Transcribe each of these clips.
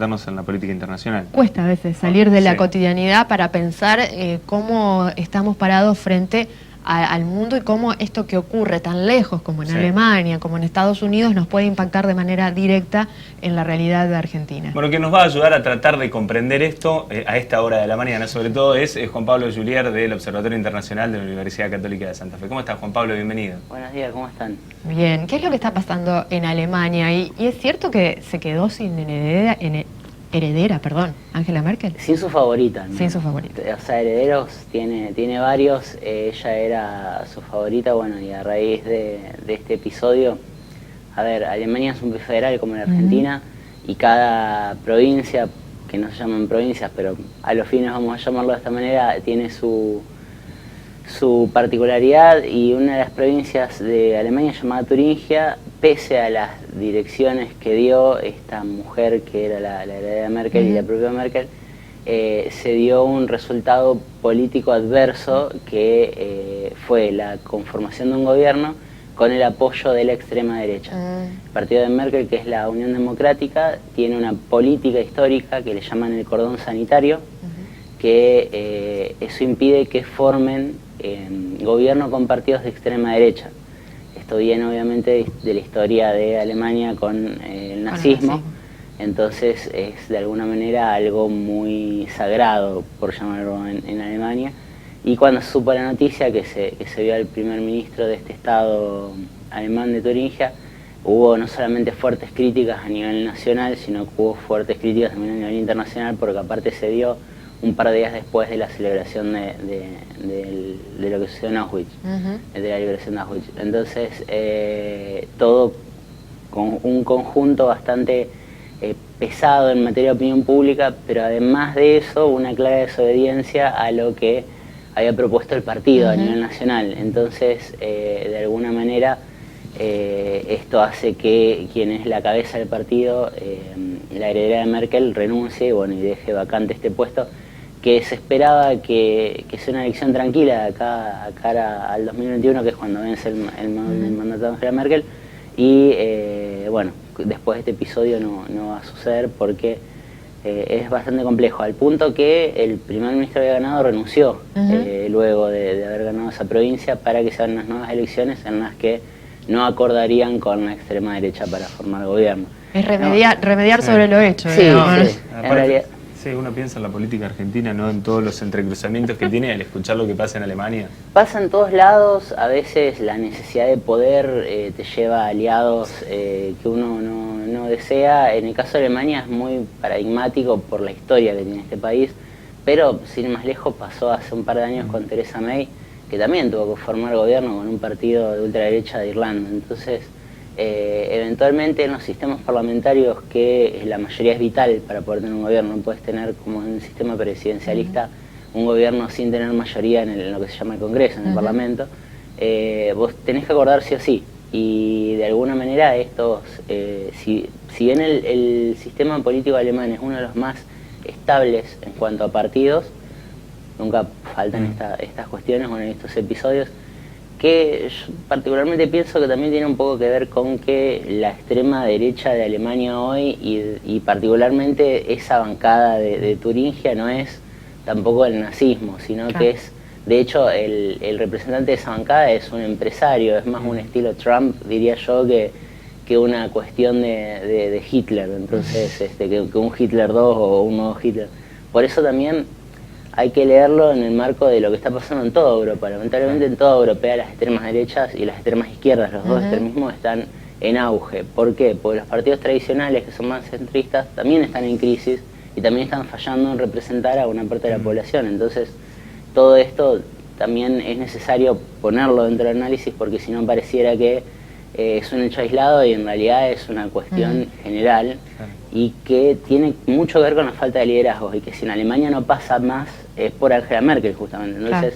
meternos en la política internacional. Cuesta a veces salir de la cotidianidad para pensar cómo estamos parados frente al mundo y cómo esto que ocurre tan lejos como en Alemania, como en Estados Unidos, nos puede impactar de manera directa en la realidad de Argentina. Bueno, que nos va a ayudar a tratar de comprender esto a esta hora de la mañana, sobre todo es Juan Pablo Julier del Observatorio Internacional de la Universidad Católica de Santa Fe. ¿Cómo estás, Juan Pablo? Bienvenido. Buenos días, ¿cómo están? Bien, ¿qué es lo que está pasando en Alemania? Y es cierto que se quedó sin heredera, Angela Merkel. Sin su favorita, ¿no? Sin su favorita. O sea, herederos tiene varios, ella era su favorita, bueno, y a raíz de este episodio, a ver, Alemania es un país federal como la Argentina, y cada provincia, que no se llaman provincias, pero a los fines vamos a llamarlo de esta manera, tiene su particularidad, y una de las provincias de Alemania llamada Turingia, pese a las direcciones que dio esta mujer que era la heredera de Merkel y la propia Merkel, se dio un resultado político adverso que fue la conformación de un gobierno con el apoyo de la extrema derecha. El partido de Merkel, que es la Unión Democrática, tiene una política histórica que le llaman el cordón sanitario, que eso impide que formen gobierno con partidos de extrema derecha. Esto viene obviamente de la historia de Alemania con el nazismo, entonces es de alguna manera algo muy sagrado, por llamarlo en Alemania. Y cuando se supo la noticia que se vio al primer ministro de este estado alemán de Turingia, hubo no solamente fuertes críticas a nivel nacional, sino que hubo fuertes críticas también a nivel internacional, porque aparte se dio un par de días después de la celebración de lo que sucedió en Auschwitz, de la liberación de Auschwitz. Entonces, todo con un conjunto bastante pesado en materia de opinión pública, pero además de eso, una clara desobediencia a lo que había propuesto el partido a nivel nacional. Entonces, de alguna manera, esto hace que quien es la cabeza del partido, la heredera de Merkel, renuncie y deje vacante este puesto, que se esperaba que sea una elección tranquila de acá a cara al 2021, que es cuando vence el mandato de Angela Merkel, y después de este episodio no va a suceder porque es bastante complejo, al punto que el primer ministro había ganado renunció luego de haber ganado esa provincia, para que sean unas nuevas elecciones en las que no acordarían con la extrema derecha para formar gobierno. Es remediar sobre lo hecho. Sí, en realidad. Sí, uno piensa en la política argentina, ¿no? En todos los entrecruzamientos que tiene al escuchar lo que pasa en Alemania. Pasa en todos lados, a veces la necesidad de poder te lleva a aliados que uno no desea. En el caso de Alemania es muy paradigmático por la historia que tiene este país, pero sin ir más lejos pasó hace un par de años con Theresa May, que también tuvo que formar gobierno con un partido de ultraderecha de Irlanda. Entonces, eventualmente en los sistemas parlamentarios, que la mayoría es vital para poder tener un gobierno, no puedes tener como en un sistema presidencialista un gobierno sin tener mayoría en lo que se llama el Congreso, en el Parlamento. Vos tenés que acordar sí o sí, y de alguna manera estos, si bien el sistema político alemán es uno de los más estables en cuanto a partidos, nunca faltan estas cuestiones, estos episodios, que yo particularmente pienso que también tiene un poco que ver con que la extrema derecha de Alemania hoy, y particularmente esa bancada de Turingia, no es tampoco el nazismo, sino que es, de hecho, el representante de esa bancada es un empresario, es más un estilo Trump, diría yo, que una cuestión de Hitler, entonces que un Hitler 2 o un nuevo Hitler. Por eso también hay que leerlo en el marco de lo que está pasando en toda Europa. Lamentablemente en toda Europa las extremas derechas y las extremas izquierdas, los dos extremismos, están en auge. ¿Por qué? Porque los partidos tradicionales, que son más centristas, también están en crisis y también están fallando en representar a una parte de la población. Entonces, todo esto también es necesario ponerlo dentro del análisis, porque si no pareciera que es un hecho aislado y en realidad es una cuestión general y que tiene mucho que ver con la falta de liderazgos, y que si en Alemania no pasa más es por Angela Merkel justamente. Entonces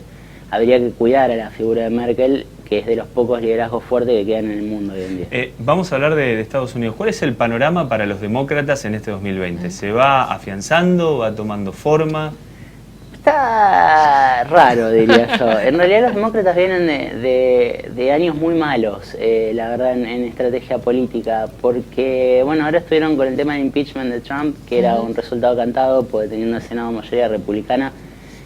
habría que cuidar a la figura de Merkel, que es de los pocos liderazgos fuertes que quedan en el mundo hoy en día. Vamos a hablar de Estados Unidos. ¿Cuál es el panorama para los demócratas en este 2020? ¿Se va afianzando, va tomando forma? Está raro, diría yo. En realidad los demócratas vienen de años muy malos, la verdad, en estrategia política, porque, bueno, ahora estuvieron con el tema del impeachment de Trump, que era un resultado cantado, porque teniendo el Senado mayoría republicana,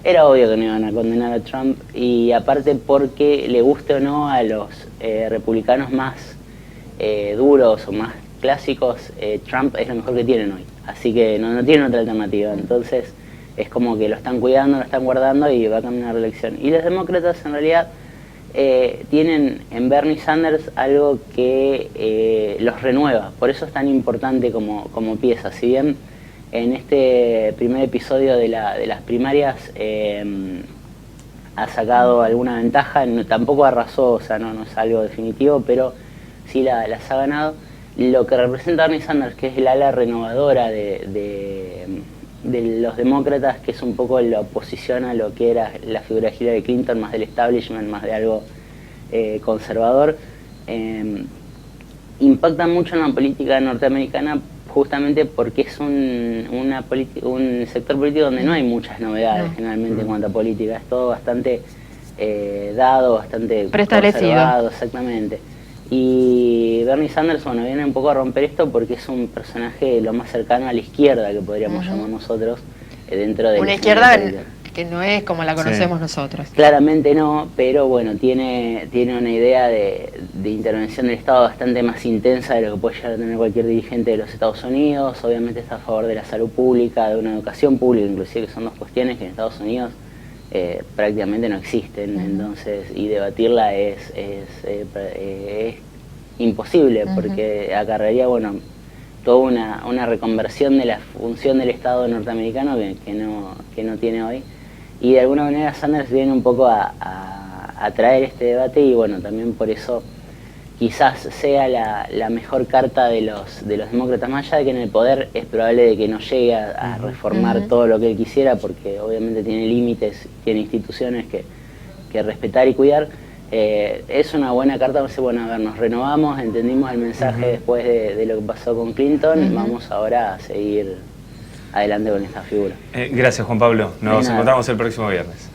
era obvio que no iban a condenar a Trump, y aparte porque le guste o no a los republicanos más duros o más clásicos, Trump es lo mejor que tienen hoy, así que no tienen otra alternativa. Entonces es como que lo están cuidando, lo están guardando y va a caminar la elección. Y los demócratas en realidad tienen en Bernie Sanders algo que los renueva, por eso es tan importante como pieza. Si bien en este primer episodio de las primarias ha sacado alguna ventaja, tampoco arrasó, o sea, no es algo definitivo, pero sí las ha ganado. Lo que representa Bernie Sanders, que es el ala renovadora de los demócratas, que es un poco la oposición a lo que era la figura de Hillary Clinton, más del establishment, más de algo conservador, impacta mucho en la política norteamericana, justamente porque es un sector político donde no hay muchas novedades generalmente en cuanto a política, es todo bastante dado, bastante preestablecido. Exactamente. Y Bernie Sanders, bueno, viene un poco a romper esto porque es un personaje lo más cercano a la izquierda que podríamos llamar nosotros dentro de una izquierda que no es como la conocemos nosotros. Claramente no, pero bueno, tiene una idea de intervención del Estado bastante más intensa de lo que puede llegar a tener cualquier dirigente de los Estados Unidos. Obviamente está a favor de la salud pública, de una educación pública, inclusive, que son dos cuestiones que en Estados Unidos prácticamente no existen, entonces, y debatirla es imposible, porque acarrearía, bueno, toda una reconversión de la función del Estado norteamericano que no tiene hoy. Y de alguna manera Sanders viene un poco a traer este debate, y bueno, también por eso quizás sea la mejor carta de los demócratas, más allá de que en el poder es probable de que no llegue a reformar todo lo que él quisiera, porque obviamente tiene límites, tiene instituciones que respetar y cuidar. Es una buena carta, bueno, a ver, nos renovamos, entendimos el mensaje después de lo que pasó con Clinton, vamos ahora a seguir adelante con esta figura. Gracias, Juan Pablo. Nos encontramos el próximo viernes.